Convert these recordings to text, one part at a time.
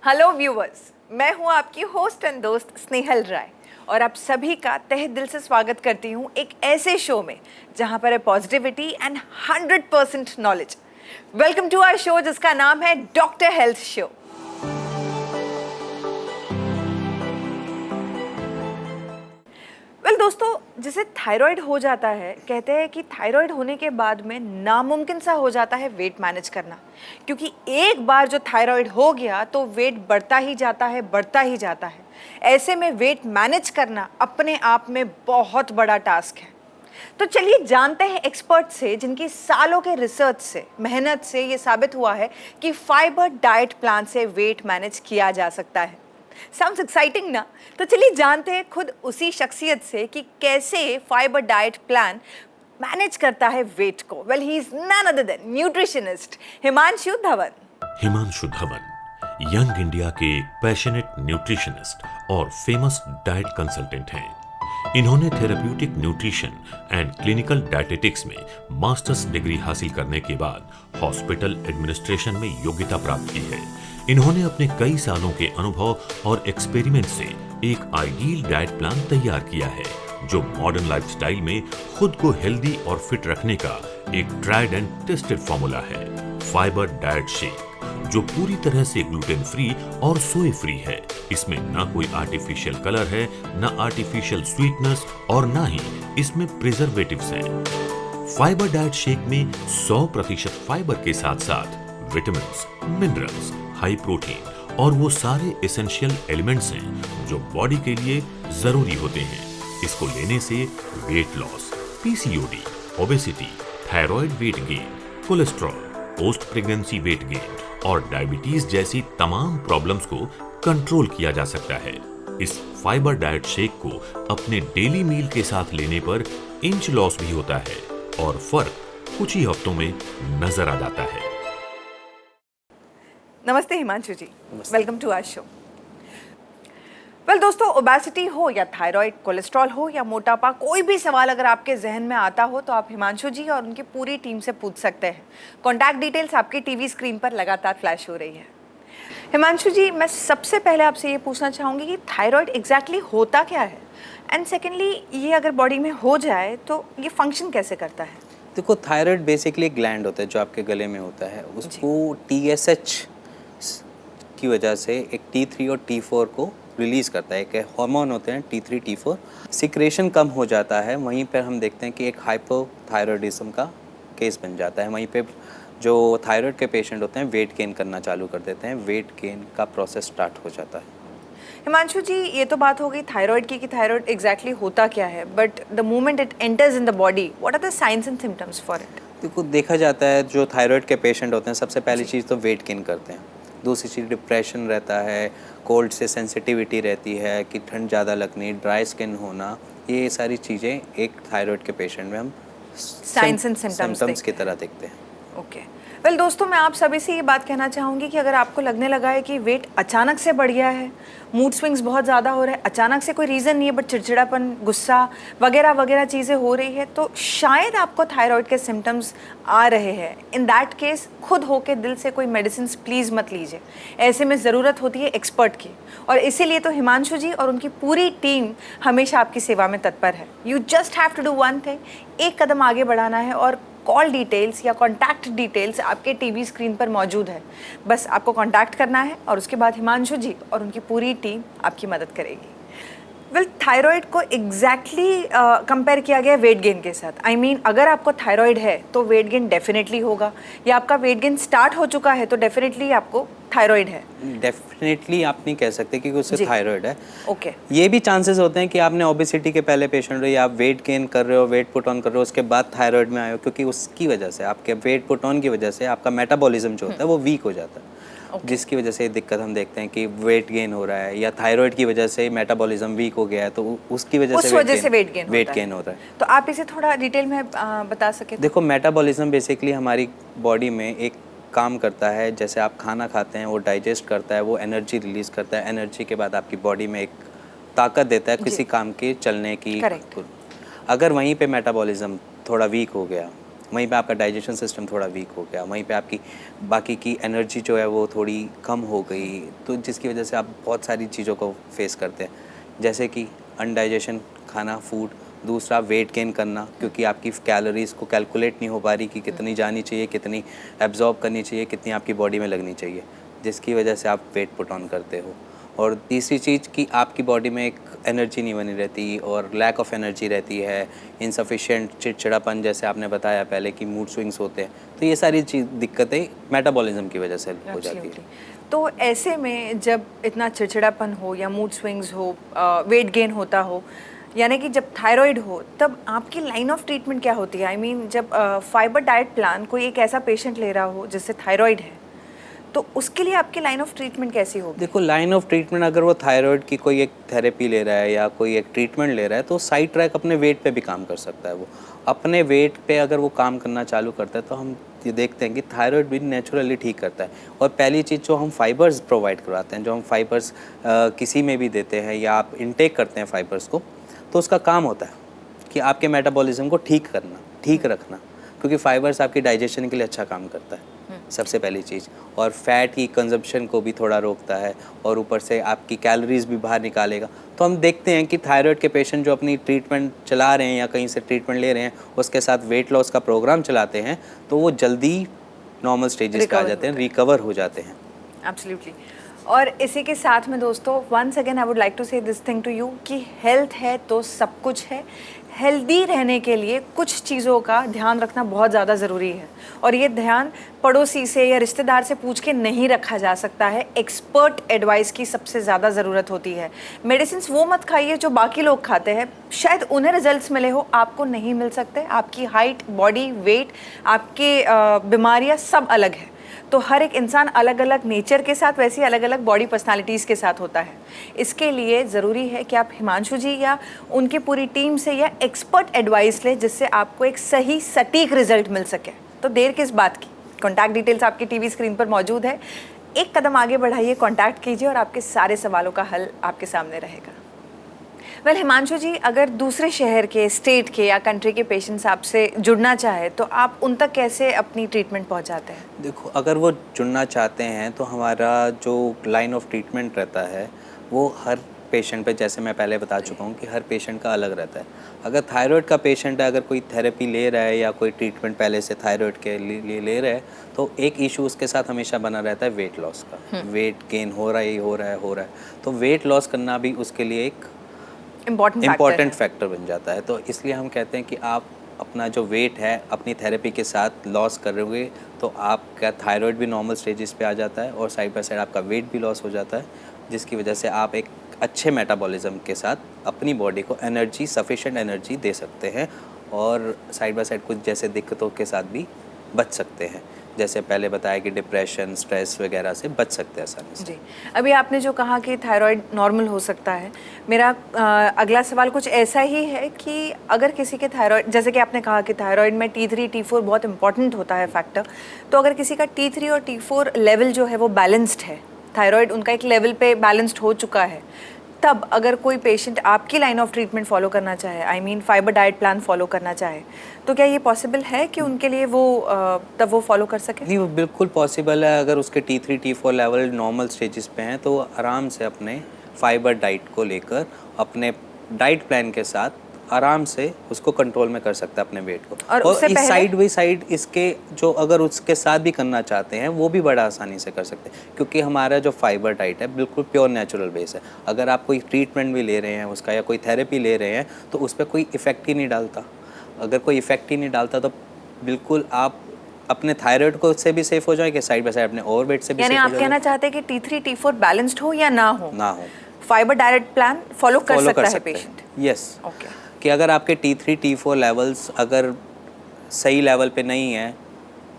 Hello viewers, मैं हूं आपकी होस्ट एंड दोस्त स्नेहल राय और आप सभी का तहे दिल से स्वागत करती हूं एक ऐसे शो में जहां पर है positivity and 100% knowledge. Welcome to our show जिसका नाम है डॉक्टर हेल्थ शो। दोस्तों, जिसे थायराइड हो जाता है, कहते हैं कि थायराइड होने के बाद में नामुमकिन सा हो जाता है वेट मैनेज करना, क्योंकि एक बार जो थायराइड हो गया तो वेट बढ़ता ही जाता है, बढ़ता ही जाता है। ऐसे में वेट मैनेज करना अपने आप में बहुत बड़ा टास्क है। तो चलिए जानते हैं एक्सपर्ट से, जिनकी सालों के रिसर्च से, मेहनत से ये साबित हुआ है कि फाइबर डाइट प्लान से वेट मैनेज किया जा सकता है। साउंड्स एक्साइटिंग ना? तो चलिए जानते हैं खुद उसी शख्सियत से कि कैसे फाइबर डाइट प्लान मैनेज करता है वेट को। Well, he is none other than nutritionist Himanshu Dhawan. Himanshu Dhawan young India के एक पैशनेट न्यूट्रिशनिस्ट और फेमस डाइट कंसल्टेंट हैं। इन्होंने therapeutic nutrition and clinical dietetics में मास्टर्स डिग्री हासिल करने के बाद हॉस्पिटल एडमिनिस्ट्रेशन में योग्यता प्राप्त की है। इन्होंने अपने कई सालों के अनुभव और एक्सपेरिमेंट से एक आइडियल डाइट प्लान तैयार किया है, जो मॉडर्न लाइफस्टाइल में खुद को हेल्दी और फिट रखने का एक ट्राइड एंड टेस्टेड फॉर्मूला है, फाइबर डाइट शेक, जो पूरी तरह से ग्लूटेन फ्री और सोए फ्री है। इसमें ना कोई आर्टिफिशियल कलर है, ना आर्टिफिशियल स्वीटनेस और ना ही इसमें प्रिजर्वेटिव्स हैं। फाइबर डाइट शेक में 100% फाइबर के साथ साथ विटामिन्स, मिनरल्स, हाई प्रोटीन और वो सारे एसेंशियल एलिमेंट्स हैं जो बॉडी के लिए जरूरी होते हैं। इसको लेने से weight loss, PCOD, obesity, thyroid weight gain, cholesterol, post pregnancy weight gain और डायबिटीज जैसी तमाम प्रॉब्लम्स को कंट्रोल किया जा सकता है। इस फाइबर डाइट शेक को अपने डेली मील के साथ लेने पर इंच लॉस भी होता है और फर्क कुछ ही हफ्तों में नजर आ जाता है। नमस्ते Himanshu ji, welcome to our show. Well दोस्तों, ओबेसिटी हो या थायराइड, कोलेस्ट्रॉल हो या मोटापा, कोई भी सवाल अगर आपके जहन में आता हो तो आप हिमांशु जी और उनकी पूरी टीम से पूछ सकते हैं। कॉन्टैक्ट डिटेल्स आपकी टीवी स्क्रीन पर लगातार फ्लैश हो रही है। हिमांशु जी, मैं सबसे पहले आपसे ये पूछना चाहूँगी कि थायराइड एग्जैक्टली होता क्या है, एंड सेकेंडली ये अगर बॉडी में हो जाए तो ये फंक्शन कैसे करता है? देखो, थायराइड बेसिकली ग्लैंड होता है जो आपके गले में होता है। उसको TSH की वजह से एक T3 और T4 को रिलीज़ करता है। एक हार्मोन होते हैं T3 T4, सिक्रेशन कम हो जाता है। वहीं पर हम देखते हैं कि एक हाइपोथायरॉयडिज्म का केस बन जाता है। वहीं पे जो थायराइड के पेशेंट होते हैं वेट गेन करना चालू कर देते हैं, वेट गेन का प्रोसेस स्टार्ट हो जाता है। हिमांशु जी, ये तो बात हो गई थायराइड की कि थायराइड एग्जैक्टली होता क्या है, but the moment it enters in the body, what are the signs and symptoms for it? देखो, देखा जाता है जो थायराइड के पेशेंट होते हैं सबसे पहली चीज़ तो वेट गेन करते हैं। दूसरी चीज़ डिप्रेशन रहता है, कोल्ड से सेंसिटिविटी रहती है कि ठंड ज़्यादा लगनी, ड्राई स्किन होना, ये सारी चीज़ें एक थायराइड के पेशेंट में हम साइंस एंड सिम्टम्स की तरह देखते हैं। ओके। वेल दोस्तों, मैं आप सभी से ये बात कहना चाहूँगी कि अगर आपको लगने लगा है कि वेट अचानक से बढ़ गया है, मूड स्विंग्स बहुत ज़्यादा हो रहे हैं, अचानक से कोई रीज़न नहीं है बट चिड़चिड़ापन, गुस्सा वगैरह वगैरह चीज़ें हो रही है, तो शायद आपको थायराइड के सिम्टम्स आ रहे हैं। इन दैट केस खुद होके दिल से कोई मेडिसिन प्लीज़ मत लीजिए। ऐसे में ज़रूरत होती है एक्सपर्ट की, और इसीलिए तो हिमांशु जी और उनकी पूरी टीम हमेशा आपकी सेवा में तत्पर है। You just have to do one thing, एक कदम आगे बढ़ाना है, और कॉल डिटेल्स या कॉन्टैक्ट डिटेल्स आपके टीवी स्क्रीन पर मौजूद है। बस आपको कॉन्टैक्ट करना है और उसके बाद हिमांशु जी और उनकी पूरी टीम आपकी मदद करेगी। वेल, थायराइड को एग्जैक्टली कंपेयर किया गया वेट गेन के साथ। आई मीन, अगर आपको थायराइड है तो वेट गेन डेफिनेटली होगा, या आपका वेट गेन स्टार्ट हो चुका है तो डेफिनेटली आपको थायराइड है। डेफिनेटली आप नहीं कह सकते कि उससे थायराइड है। ओके। ये भी चांसेस होते हैं कि आपने ओबेसिटी के पहले पेशेंट हो या आप वेट गेन कर रहे हो, वेट पुट ऑन कर रहे हो, उसके बाद थायराइड में आए हो, क्योंकि उसकी वजह से, आपके वेट पुट ऑन की वजह से आपका मेटाबॉलिज्म जो होता है वो वीक हो जाता है। जिसकी वजह से दिक्कत हम देखते हैं कि वेट गेन हो रहा है, या थायराइड की वजह से मेटाबॉलिज्म वीक हो गया है, तो उसकी वजह से वेट गेन होता है। तो आप इसे थोड़ा डिटेल में बता सके? देखो, मेटाबॉलिज्म बेसिकली हमारी बॉडी में एक काम करता है। जैसे आप खाना खाते हैं, वो डाइजेस्ट करता है, वो एनर्जी रिलीज करता है, एनर्जी के बाद आपकी बॉडी में एक ताकत देता है किसी काम के चलने की। करेक्ट। अगर वहीं पे मेटाबॉलिज्म थोड़ा वीक हो गया वहीं पे आपका डाइजेशन सिस्टम थोड़ा वीक हो गया, वहीं पे आपकी बाकी की एनर्जी जो है वो थोड़ी कम हो गई, तो जिसकी वजह से आप बहुत सारी चीज़ों को फेस करते हैं, जैसे कि अनडाइजेशन खाना फूड, दूसरा वेट गेन करना, क्योंकि आपकी कैलोरीज को कैलकुलेट नहीं हो पा रही कि कितनी जानी चाहिए, कितनी एब्जॉर्ब करनी चाहिए, कितनी आपकी बॉडी में लगनी चाहिए, जिसकी वजह से आप वेट पुट ऑन करते हो। और तीसरी चीज़ कि आपकी बॉडी में एक एनर्जी नहीं बनी रहती और लैक ऑफ एनर्जी रहती है, इनसफिशिएंट चिड़चिड़ापन, जैसे आपने बताया पहले कि मूड स्विंग्स होते हैं, तो ये सारी चीज़ दिक्कतें मेटाबॉलिज्म की वजह से हो जाती है। तो ऐसे में जब इतना चिड़चिड़ापन हो या मूड स्विंग्स हो, वेट गेन होता हो, यानी कि जब थायराइड हो, तब आपकी लाइन ऑफ ट्रीटमेंट क्या होती है? आई मीन जब फाइबर डाइट प्लान कोई एक ऐसा पेशेंट ले रहा हो जिससे थायराइड है, तो उसके लिए आपकी लाइन ऑफ ट्रीटमेंट कैसी होगी? देखो, लाइन ऑफ ट्रीटमेंट अगर वो थायराइड की कोई एक थेरेपी ले रहा है या कोई एक ट्रीटमेंट ले रहा है, तो साइड ट्रैक अपने वेट पे भी काम कर सकता है। वो अपने वेट पे अगर वो काम करना चालू करता है तो हम ये देखते हैं कि थायराइड भी नेचुरली ठीक करता है। और पहली चीज़ जो हम फाइबर्स प्रोवाइड करवाते हैं, जो हम फाइबर्स किसी में भी देते हैं या आप इनटेक करते हैं फाइबर्स को, तो उसका काम होता है कि आपके मेटाबॉलिज्म को ठीक करना, ठीक रखना, क्योंकि फाइबर्स आपकी डाइजेशन के लिए अच्छा काम करता है सबसे पहली चीज़, और फैट की कंजप्शन को भी थोड़ा रोकता है, और ऊपर से आपकी कैलोरीज भी बाहर निकालेगा। तो हम देखते हैं कि थायराइड के पेशेंट जो अपनी ट्रीटमेंट चला रहे हैं या कहीं से ट्रीटमेंट ले रहे हैं, उसके साथ वेट लॉस का प्रोग्राम चलाते हैं, तो वो जल्दी नॉर्मल स्टेजेस पे आ जाते हैं, रिकवर हो जाते हैं। एब्सोल्युटली। और इसी के साथ में दोस्तों, once again I would like to say this thing to you कि हेल्थ है तो सब कुछ है। हेल्दी रहने के लिए कुछ चीज़ों का ध्यान रखना बहुत ज़्यादा ज़रूरी है, और ये ध्यान पड़ोसी से या रिश्तेदार से पूछ के नहीं रखा जा सकता है। एक्सपर्ट एडवाइस की सबसे ज़्यादा ज़रूरत होती है। मेडिसिन्स वो मत खाइए जो बाकी लोग खाते हैं, शायद उन्हें रिजल्ट्स मिले हो, आपको नहीं मिल सकते। आपकी हाइट, बॉडी वेट, आपके बीमारियाँ सब अलग है, तो हर एक इंसान अलग अलग नेचर के साथ, वैसे ही अलग अलग बॉडी पर्सनालिटीज़ के साथ होता है। इसके लिए ज़रूरी है कि आप हिमांशु जी या उनकी पूरी टीम से या एक्सपर्ट एडवाइस लें, जिससे आपको एक सही सटीक रिजल्ट मिल सके। तो देर किस बात की, कॉन्टैक्ट डिटेल्स आपकी टीवी स्क्रीन पर मौजूद है। एक कदम आगे बढ़ाइए, कॉन्टैक्ट कीजिए और आपके सारे सवालों का हल आपके सामने रहेगा। वेल हिमांशु जी, अगर दूसरे शहर के, स्टेट के या कंट्री के पेशेंट्स आपसे जुड़ना चाहे तो आप उन तक कैसे अपनी ट्रीटमेंट पहुंचाते हैं? देखो, अगर वो जुड़ना चाहते हैं तो हमारा जो लाइन ऑफ ट्रीटमेंट रहता है वो हर पेशेंट पे, जैसे मैं पहले बता चुका हूँ कि हर पेशेंट का अलग रहता है। अगर थायराइड का पेशेंट है, अगर कोई थेरेपी ले रहा है या कोई ट्रीटमेंट पहले से थायराइड के लिए ले रहा है, तो एक इशू उसके साथ हमेशा बना रहता है वेट लॉस का। वेट गेन हो रहा है, तो वेट लॉस करना भी उसके लिए एक इम्पॉर्टेंट फैक्टर बन जाता है। तो इसलिए हम कहते हैं कि आप अपना जो वेट है अपनी थेरेपी के साथ लॉस करोगे तो आपका थायराइड भी नॉर्मल स्टेजेस पे आ जाता है और साइड बाय साइड आपका वेट भी लॉस हो जाता है, जिसकी वजह से आप एक अच्छे मेटाबॉलिज्म के साथ अपनी बॉडी को एनर्जी, सफिशिएंट एनर्जी दे सकते हैं, और साइड बाय साइड कुछ जैसे दिक्कतों के साथ भी बच सकते हैं, जैसे पहले बताया कि डिप्रेशन, स्ट्रेस वगैरह से बच सकते हैं आसानी से। जी, अभी आपने जो कहा कि थायराइड नॉर्मल हो सकता है, मेरा अगला सवाल कुछ ऐसा ही है कि अगर किसी के थायराइड, जैसे कि आपने कहा कि थायराइड में T3 T4 बहुत इंपॉर्टेंट होता है फैक्टर, तो अगर किसी का T3 और T4 लेवल जो है वो बैलेंस्ड है, थायराइड उनका एक लेवल पे बैलेंस्ड हो चुका है, तब अगर कोई पेशेंट आपकी लाइन ऑफ ट्रीटमेंट फॉलो करना चाहे, I mean fibre diet plan follow करना चाहे, तो क्या ये पॉसिबल है कि उनके लिए वो तब वो फॉलो कर सके? नहीं, वो बिल्कुल पॉसिबल है। अगर उसके T3 T4 level normal stages पे हैं तो वो आराम से अपने फाइबर डाइट को लेकर अपने डाइट प्लान के साथ आराम से उसको कंट्रोल में कर सकता है अपने वेट को। और इस साइड बाई साइड इसके जो अगर उसके साथ भी करना चाहते हैं वो भी बड़ा आसानी से कर सकते हैं, क्योंकि हमारा जो फाइबर डाइट है बिल्कुल प्योर नेचुरल बेस है। अगर आप कोई ट्रीटमेंट भी ले रहे हैं उसका या कोई थेरेपी ले रहे हैं तो उस पर कोई इफ़ेक्ट ही नहीं डालता। अगर कोई इफ़ेक्ट ही नहीं डालता तो बिल्कुल आप अपने थायराइड को से भी सेफ हो जाएंगे, साइड बाय साइड अपने ओवर वेट से भी सेफ हो जाएंगे। यानी आप कहना चाहते हैं कि T3 T4 बैलेंस्ड हो या ना हो, फाइबर डाइट प्लान फॉलो कर सकता है पेशेंट? यस, कि अगर आपके T3 T4 लेवल्स अगर सही लेवल पे नहीं है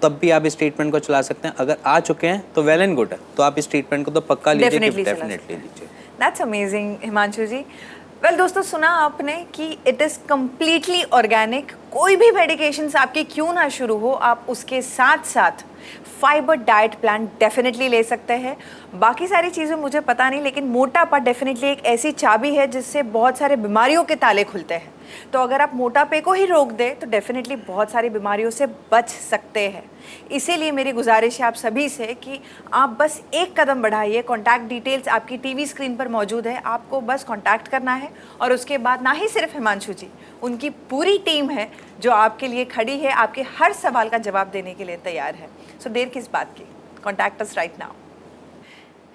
तब भी आप इस ट्रीटमेंट को चला सकते हैं। अगर आ चुके हैं तो वेल एंड गुड है, तो आप इस ट्रीटमेंट को तो पक्का लीजिए, डेफिनेटली लीजिए। That's amazing Himanshu ji. Well दोस्तों, सुना आपने कि इट इज़ कम्प्लीटली ऑर्गेनिक। कोई भी मेडिकेशंस आपकी क्यों ना शुरू हो, आप उसके साथ साथ फाइबर डाइट प्लान डेफिनेटली ले सकते हैं। बाकी सारी चीज़ें मुझे पता नहीं, लेकिन मोटापा डेफिनेटली एक ऐसी चाबी है जिससे बहुत सारे बीमारियों के ताले खुलते हैं। तो अगर आप मोटापे को ही रोक दें तो डेफिनेटली बहुत सारी बीमारियों से बच सकते हैं। इसीलिए मेरी गुजारिश है आप सभी से कि आप बस एक कदम बढ़ाइए। कॉन्टैक्ट डिटेल्स आपकी टीवी स्क्रीन पर मौजूद है, आपको बस कॉन्टैक्ट करना है और उसके बाद ना ही सिर्फ हिमांशु जी, उनकी पूरी टीम है जो आपके लिए खड़ी है, आपके हर सवाल का जवाब देने के लिए तैयार है। सो देर किस बात की, contact us right now.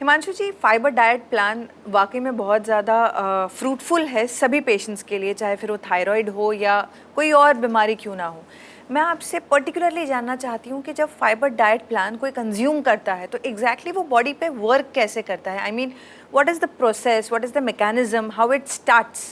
Himanshu ji, fibre diet plan वाकई में बहुत ज़्यादा फ्रूटफुल है सभी पेशेंट्स के लिए, चाहे फिर वो थायराइड हो या कोई और बीमारी क्यों ना हो। मैं आपसे पर्टिकुलरली जानना चाहती हूँ कि जब फाइबर डाइट प्लान कोई कंज्यूम करता है तो एग्जैक्टली वो बॉडी पे वर्क कैसे करता है। I mean, what is the process, what is the mechanism, how it starts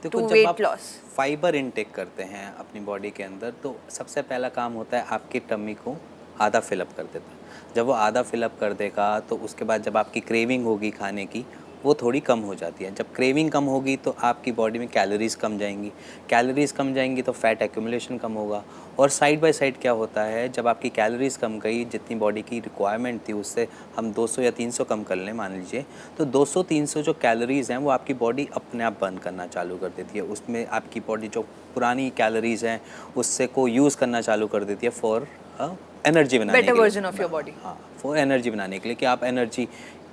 देखो, टू जब वेट आप लॉस। फाइबर इनटेक करते हैं अपनी बॉडी के अंदर तो सबसे पहला काम होता है आपकी टमी को आधा फिलअप कर देता है। जब वो आधा फिलअप कर देगा तो उसके बाद जब आपकी क्रेविंग होगी खाने की वो थोड़ी कम हो जाती है। जब क्रेविंग कम होगी तो आपकी बॉडी में कैलोरीज़ कम जाएंगी, कैलोरीज़ कम जाएंगी तो फैट एक्यूमुलेशन कम होगा। और साइड बाय साइड क्या होता है, जब आपकी कैलोरीज़ कम गई, जितनी बॉडी की रिक्वायरमेंट थी उससे हम 200 या 300 कम कर लें मान लीजिए, तो 200-300 जो कैलोरीज़ हैं वो आपकी बॉडी अपने आप बर्न करना चालू कर देती है। उसमें आपकी बॉडी जो पुरानी कैलोरीज़ हैं उससे को यूज़ करना चालू कर देती है फॉर एनर्जी बनाने के लिए। Better version of your body. हाँ, फॉर एनर्जी बनाने के लिए कि आप एनर्जी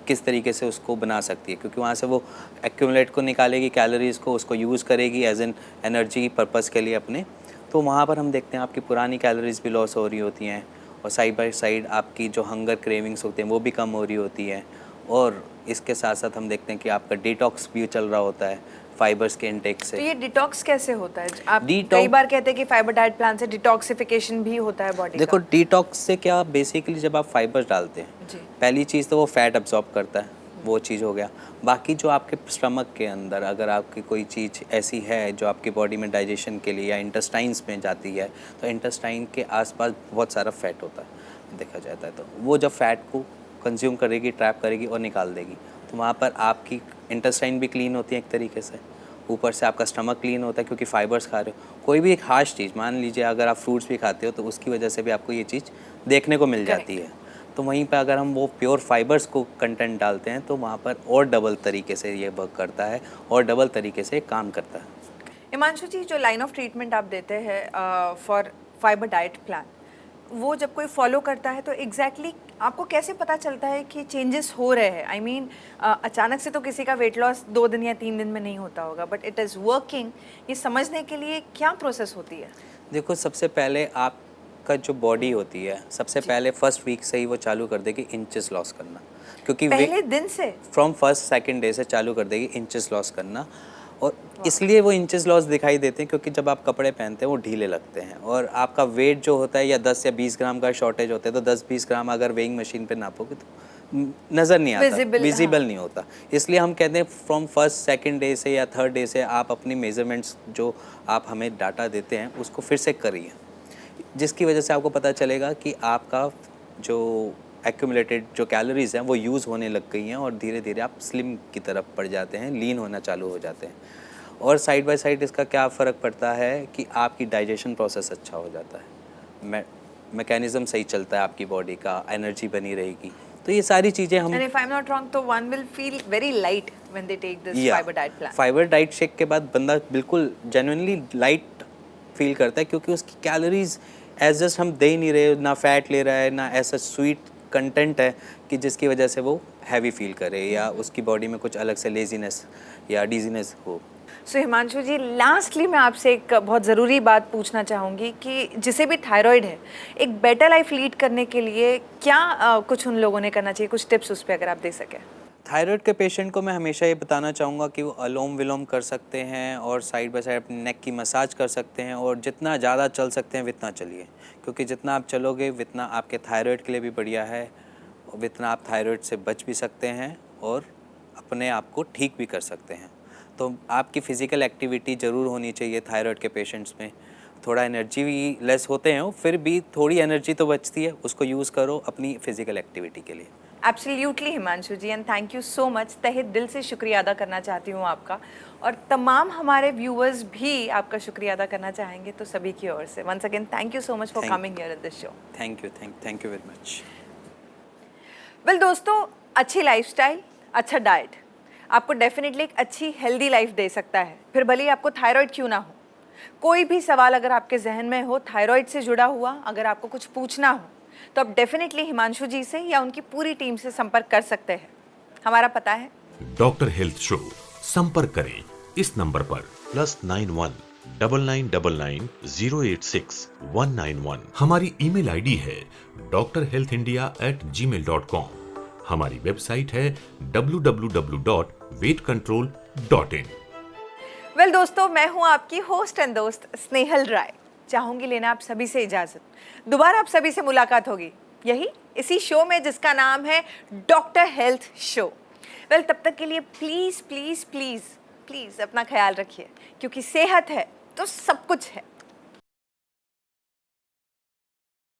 किस तरीके से उसको बना सकती है, क्योंकि वहाँ से वो एक्यूमुलेट को निकालेगी कैलोरीज़ को, उसको यूज़ करेगी एज एन एनर्जी पर्पज़ के लिए अपने। तो वहाँ पर हम देखते हैं आपकी पुरानी कैलोरीज़ भी लॉस हो रही होती हैं और साइड बाय साइड आपकी जो हंगर क्रेविंग्स होते हैं वो भी कम हो रही होती है। और इसके साथ साथ हम देखते हैं कि आपका डिटॉक्स भी चल रहा होता है फाइबर्स के इंटेक से। तो ये डिटॉक्स कैसे होता है? आप Detox- कई बार कहते हैं कि फाइबर डाइट प्लान से डिटॉक्सिफिकेशन भी होता है बॉडी का। देखो, डिटॉक्स से क्या बेसिकली जब आप फाइबर डालते हैं, जी। पहली चीज़ तो वो फैट अब्जॉर्ब करता है, वो चीज़ हो गया। बाकी जो आपके स्टमक के अंदर अगर आपकी कोई चीज़ ऐसी है जो आपकी बॉडी में डाइजेशन के लिए या इंटेस्टाइन्स में जाती है तो इंटेस्टाइन के आसपास बहुत सारा फैट होता है देखा जाता है। तो वो जब फैट को कंज्यूम करेगी, ट्रैप करेगी और निकाल देगी, तो वहाँ पर आपकी इंटेस्टाइन भी क्लीन होती है एक तरीके से, ऊपर से आपका स्टमक क्लीन होता है क्योंकि फाइबर्स खा रहे हो। कोई भी एक हार्श चीज़, मान लीजिए अगर आप फ्रूट्स भी खाते हो तो उसकी वजह से भी आपको ये चीज़ देखने को मिल जाती है। तो वहीं पे अगर हम वो प्योर फाइबर्स को कंटेंट डालते हैं तो वहाँ पर और डबल तरीके से ये वर्क करता है और डबल तरीके से काम करता है। हिमांशु जी, जो लाइन ऑफ ट्रीटमेंट आप देते हैं फॉर फाइबर डाइट प्लान, वो जब कोई फॉलो करता है तो एग्जैक्टली आपको कैसे पता चलता है कि चेंजेस हो रहे हैं? आई मीन, अचानक से तो किसी का वेट लॉस 2 दिन या 3 दिन में नहीं होता होगा, बट इट इज़ वर्किंग। ये समझने के लिए क्या प्रोसेस होती है? देखो, सबसे पहले आपका जो बॉडी होती है सबसे पहले फर्स्ट वीक से ही वो चालू कर देगी इंचेस लॉस करना, क्योंकि पहले दिन से फ्रॉम फर्स्ट सेकंड डे से चालू कर देगी इंचेस लॉस करना। और इसलिए वो इंचेस लॉस दिखाई देते हैं क्योंकि जब आप कपड़े पहनते हैं वो ढीले लगते हैं और आपका वेट जो होता है या 10 या 20 ग्राम का शॉर्टेज होता है, तो 10-20 ग्राम अगर वेइंग मशीन पे नापोगे तो नज़र नहीं आता, विजिबल नहीं होता। इसलिए हम कहते हैं फ्रॉम फर्स्ट सेकंड डे से या थर्ड डे से आप अपनी मेजरमेंट्स जो आप हमें डाटा देते हैं उसको फिर से करिए, जिसकी वजह से आपको पता चलेगा कि आपका जो एक्यूमुलेटेड जो कैलोरीज़ हैं वो यूज़ होने लग गई हैं और धीरे धीरे आप स्लिम की तरफ पड़ जाते हैं, लीन होना चालू हो जाते हैं। और साइड बाय साइड इसका क्या फ़र्क पड़ता है कि आपकी डाइजेशन प्रोसेस अच्छा हो जाता है, मैकेनिज़्म सही चलता है आपकी बॉडी का, एनर्जी बनी रहेगी। तो ये सारी चीज़ें हम And if I'm not wrong, तो one will feel very light when they take this fiber diet plan. Fibre diet shake के बाद बंदा बिल्कुल जेन्युइनली लाइट फील करता है क्योंकि उसकी कैलोरीज एज जस्ट हम दे ही नहीं रहे, ना फैट ले रहा है ना ऐसा स्वीट कंटेंट है कि जिसकी वजह से वो हैवी फील करे या उसकी बॉडी में कुछ अलग से लेजीनेस या डिजीनेस हो। सो हिमांशु जी, लास्टली मैं आपसे एक बहुत ज़रूरी बात पूछना चाहूँगी कि जिसे भी थायराइड है, एक बेटर लाइफ लीड करने के लिए क्या कुछ उन लोगों ने करना चाहिए, कुछ टिप्स उस पर अगर आप दे सकें। थायराइड के पेशेंट को मैं हमेशा ये बताना चाहूँगा कि वो अलोम विलोम कर सकते हैं और साइड बाय साइड अपने नेक की मसाज कर सकते हैं और जितना ज़्यादा चल सकते हैं उतना चलिए, क्योंकि जितना आप चलोगे उतना आपके थायराइड के लिए भी बढ़िया है, उतना आप थायराइड से बच भी सकते हैं और अपने आप को ठीक भी कर सकते हैं। तो आपकी फ़िज़िकल एक्टिविटी ज़रूर होनी चाहिए थायराइड के पेशेंट्स में। थोड़ा एनर्जी भी लेस होते हैं फिर भी थोड़ी एनर्जी तो बचती है, उसको यूज़ करो अपनी फ़िज़िकल एक्टिविटी के लिए। Absolutely Himanshu ji, and thank you so much. तहे दिल से शुक्रिया अदा करना चाहती हूँ आपका, और तमाम हमारे व्यूअर्स भी आपका शुक्रिया अदा करना चाहेंगे, तो सभी की ओर से once again thank you so much for coming here in this show. Thank you very much. Well दोस्तों, अच्छी लाइफस्टाइल, अच्छा डाइट आपको डेफिनेटली एक अच्छी हेल्दी लाइफ दे सकता है, फिर भले ही आपको थायराइड क्यों ना हो। कोई भी सवाल अगर आपके जहन में हो थायराइड से जुड़ा हुआ, अगर आपको कुछ पूछना हो, तो आप डेफिनेटली हिमांशु जी से या उनकी पूरी टीम से संपर्क कर सकते हैं। हमारा पता है डॉक्टर हेल्थ शो। संपर्क करें इस नंबर पर +91 9999086191। हमारी ईमेल आईडी है drhealthindia@gmail.com। हमारी वेबसाइट है www.weightcontrol.in। वेल दोस्तों, मैं हूं आपकी होस्ट एंड दोस्त स्नेहल राय। चाहूंगी लेना आप सभी से इजाजत। दोबारा आप सभी से मुलाकात होगी यही इसी शो में जिसका नाम है डॉक्टर हेल्थ शो। वेल तब तक के लिए प्लीज प्लीज प्लीज प्लीज अपना ख्याल रखिए, क्योंकि सेहत है तो सब कुछ है।